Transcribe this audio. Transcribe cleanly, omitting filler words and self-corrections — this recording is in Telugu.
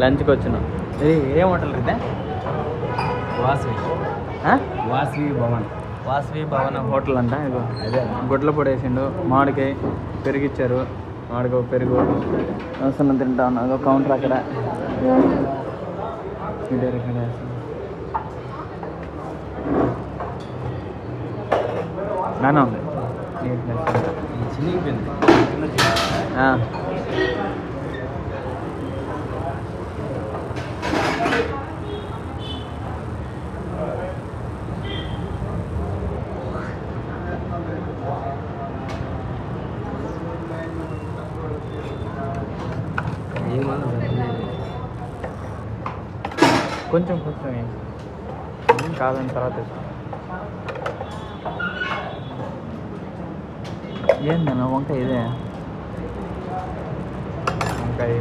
లంచ్కి వచ్చినాం. ఇది ఏం హోటల్ అయితే వాసవి వాసవి భవన్ వాసవి భవన్ హోటల్ అంట. ఇగో అదే గుడ్ల పొడి వేసిండు, మామిడికాయ పెరిగిచ్చారు, మామిడికాయ పెరుగు అవసరం తింటా ఉన్నా. అదో కౌంటర్ అక్కడ బాగానే ఉంది. చినిగిపోయింది. కొంచెం కొంచెం కాదని తర్వాత ఏందన్నా వంకాయ ఇదే వంకాయ